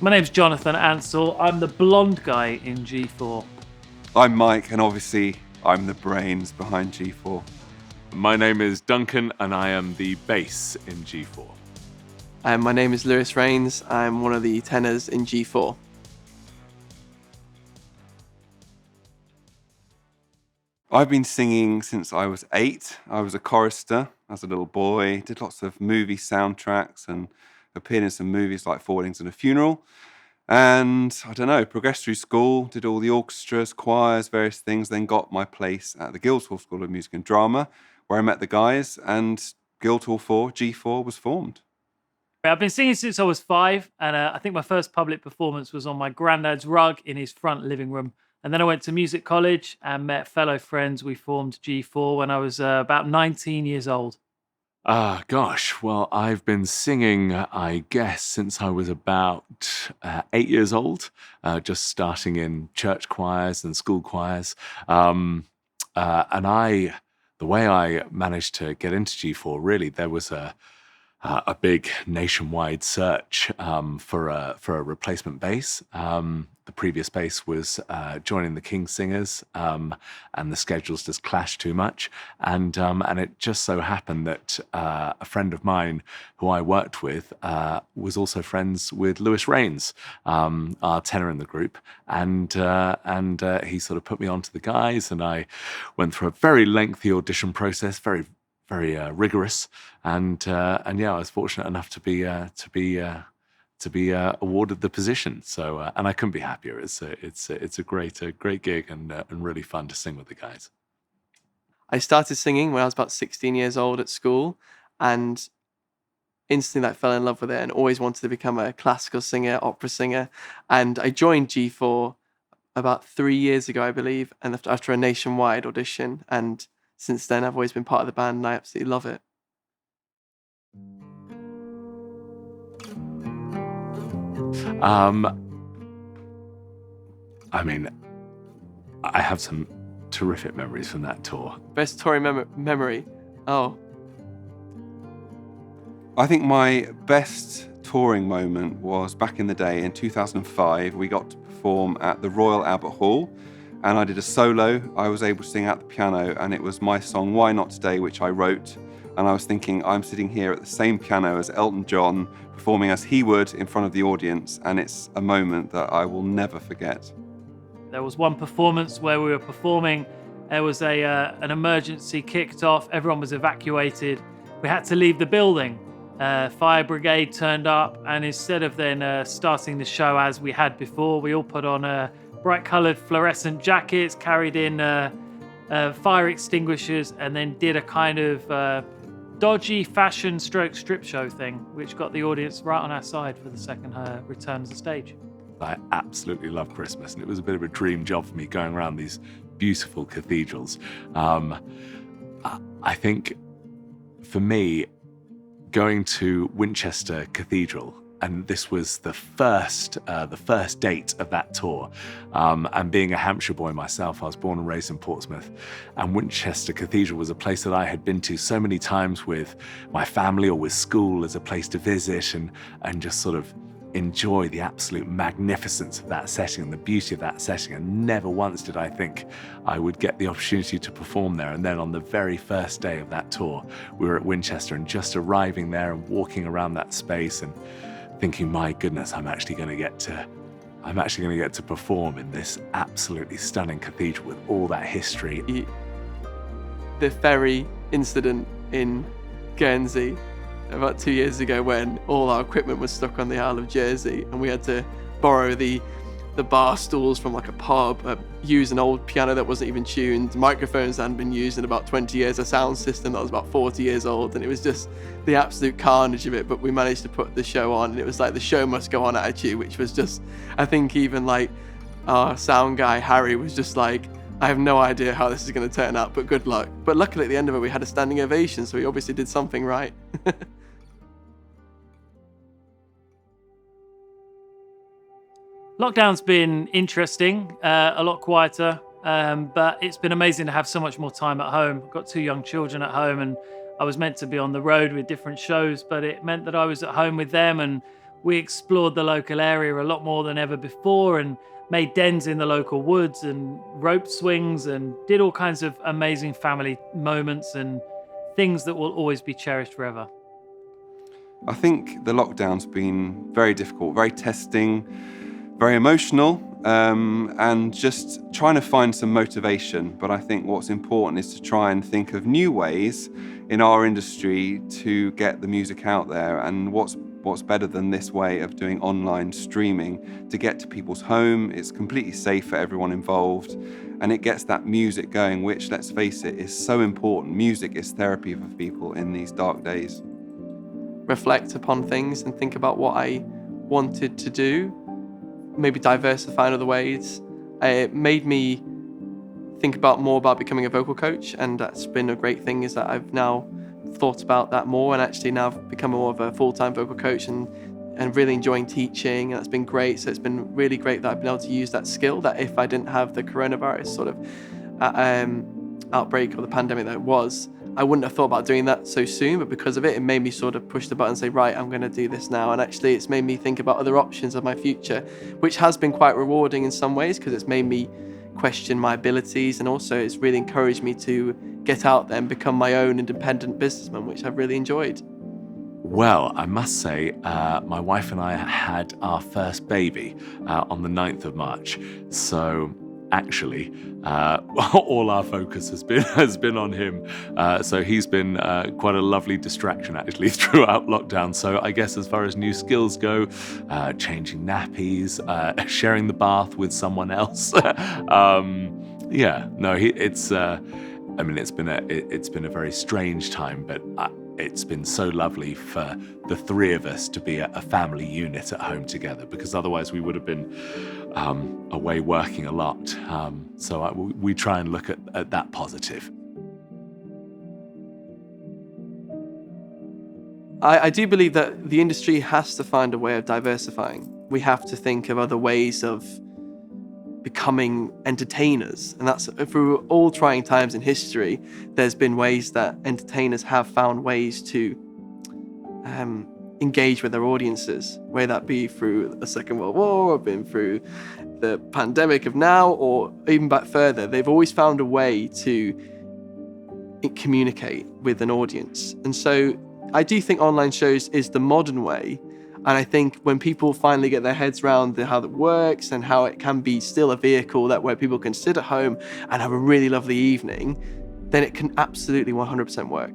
My name's Jonathan Ansell. I'm the blonde guy in G4. I'm Mike, and obviously I'm the brains behind G4. My name is Duncan, and I am the bass in G4. My name is Lewis Rains. I'm one of the tenors in G4. I've been singing since I was 8. I was a chorister as a little boy, did lots of movie soundtracks and appeared in some movies like Four Weddings and a Funeral. And I don't know, progressed through school, did all the orchestras, choirs, various things, then got my place at the Guildhall School of Music and Drama, where I met the guys, and Guildhall 4, G4, was formed. I've been singing since I was 5, and I think my first public performance was on my granddad's rug in his front living room. And then I went to music college and met fellow friends. We formed G4 when I was about 19 years old. Gosh, well, I've been singing, I guess, since I was about 8 years old, just starting in church choirs and school choirs. And the way I managed to get into G4, really, there was a big nationwide search for a replacement bass. The previous bass was joining the King Singers, and the schedules just clashed too much. And it just so happened that a friend of mine who I worked with was also friends with Lewis Rains, our tenor in the group, and he sort of put me onto the guys, and I went through a very lengthy audition process, very rigorous, and yeah, I was fortunate enough to be awarded the position. So and I couldn't be happier. It's a great gig and really fun to sing with the guys. I started singing when I was about 16 years old at school, and instantly fell in love with it and always wanted to become a classical singer, opera singer. And I joined G4 about 3 years ago, I believe, and after a nationwide audition. And since then, I've always been part of the band, and I absolutely love it. I mean, I have some terrific memories from that tour. Best touring memory? Oh. I think my best touring moment was back in the day in 2005. We got to perform at the Royal Albert Hall, and I did a solo. I was able to sing at the piano, and it was my song Why Not Today, which I wrote. And I was thinking, I'm sitting here at the same piano as Elton John, performing as he would in front of the audience, and it's a moment that I will never forget. There was one performance where we were performing. There was an emergency kicked off. Everyone was evacuated. We had to leave the building. Fire brigade turned up, and instead of then starting the show as we had before, we all put on bright-coloured fluorescent jackets, carried in fire extinguishers, and then did a kind of dodgy fashion stroke strip show thing, which got the audience right on our side for the second return to the stage. I absolutely love Christmas, and it was a bit of a dream job for me going around these beautiful cathedrals. I think for me, going to Winchester Cathedral, and this was the first date of that tour. And being a Hampshire boy myself, I was born and raised in Portsmouth, and Winchester Cathedral was a place that I had been to so many times with my family or with school as a place to visit and just sort of enjoy the absolute magnificence of that setting and the beauty of that setting. And never once did I think I would get the opportunity to perform there. And then on the very first day of that tour, we were at Winchester, and just arriving there and walking around that space and thinking, my goodness, I'm actually going to get to perform in this absolutely stunning cathedral with all that history. The ferry incident in Guernsey about 2 years ago, when all our equipment was stuck on the Isle of Jersey, and we had to borrow the bar stools from like a pub, use an old piano that wasn't even tuned, microphones that hadn't been used in about 20 years, a sound system that was about 40 years old, and it was just the absolute carnage of it. But we managed to put the show on, and it was like the show must go on attitude, which was just, I think even like our sound guy Harry was just like, I have no idea how this is going to turn out, but good luck. But luckily at the end of it we had a standing ovation, so we obviously did something right. Lockdown's been interesting, a lot quieter, but it's been amazing to have so much more time at home. I've got 2 young children at home, and I was meant to be on the road with different shows, but it meant that I was at home with them and we explored the local area a lot more than ever before and made dens in the local woods and rope swings and did all kinds of amazing family moments and things that will always be cherished forever. I think the lockdown's been very difficult, very testing, very emotional, and just trying to find some motivation. But I think what's important is to try and think of new ways in our industry to get the music out there. And what's better than this way of doing online streaming to get to people's home? It's completely safe for everyone involved, and it gets that music going, which, let's face it, is so important. Music is therapy for people in these dark days. Reflect upon things and think about what I wanted to do, maybe diversify in other ways. It made me think more about becoming a vocal coach, and that's been a great thing, is that I've now thought about that more and actually now I've become more of a full-time vocal coach and really enjoying teaching, and that's been great. So it's been really great that I've been able to use that skill, that if I didn't have the coronavirus sort of outbreak or the pandemic that it was, I wouldn't have thought about doing that so soon, but because of it, it made me sort of push the button and say, right, I'm going to do this now. And actually it's made me think about other options of my future, which has been quite rewarding in some ways, because it's made me question my abilities, and also it's really encouraged me to get out there and become my own independent businessman, which I've really enjoyed. Well, I must say, my wife and I had our first baby on the 9th of March. So actually, all our focus has been on him. So he's been quite a lovely distraction actually throughout lockdown. So I guess as far as new skills go, changing nappies, sharing the bath with someone else. It's been a very strange time, but it's been so lovely for the three of us to be a family unit at home together, because otherwise we would have been away working a lot. So we try and look at that positive. I do believe that the industry has to find a way of diversifying. We have to think of other ways of becoming entertainers, and that's through all trying times in history. There's been ways that entertainers have found ways to engage with their audiences, whether that be through the Second World War, or been through the pandemic of now, or even back further. They've always found a way to communicate with an audience. And so I do think online shows is the modern way. And I think when people finally get their heads around how that works and how it can be still a vehicle where people can sit at home and have a really lovely evening, then it can absolutely 100% work.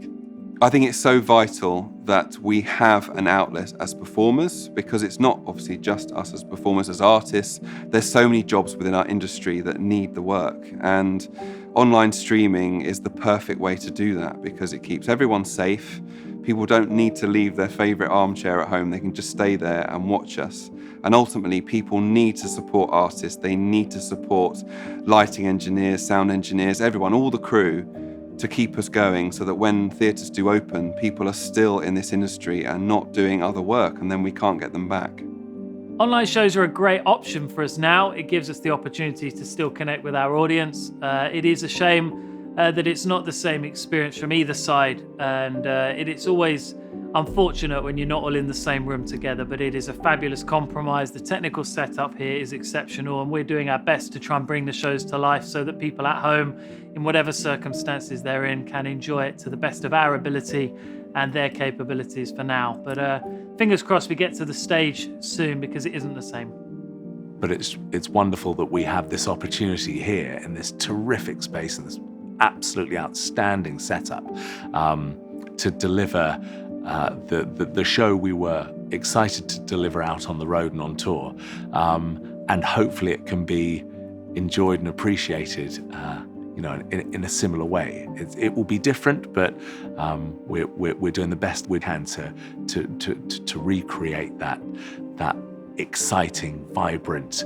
I think it's so vital that we have an outlet as performers, because it's not obviously just us as performers, as artists. There's so many jobs within our industry that need the work, and online streaming is the perfect way to do that, because it keeps everyone safe. People don't need to leave their favorite armchair at home. They can just stay there and watch us. And ultimately, people need to support artists. They need to support lighting engineers, sound engineers, everyone, all the crew, to keep us going, so that when theatres do open, people are still in this industry and not doing other work, and then we can't get them back. Online shows are a great option for us now. It gives us the opportunity to still connect with our audience. It is a shame that it's not the same experience from either side, and it's always unfortunate when you're not all in the same room together, but it is a fabulous compromise. The technical setup here is exceptional, and we're doing our best to try and bring the shows to life so that people at home, in whatever circumstances they're in, can enjoy it to the best of our ability and their capabilities for now. But fingers crossed we get to the stage soon, because it isn't the same. But it's wonderful that we have this opportunity here in this terrific space and this absolutely outstanding setup to deliver the show we were excited to deliver out on the road and on tour, and hopefully it can be enjoyed and appreciated in a similar way. It will be different, but we're doing the best we can to recreate that exciting, vibrant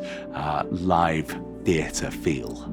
live theatre feel.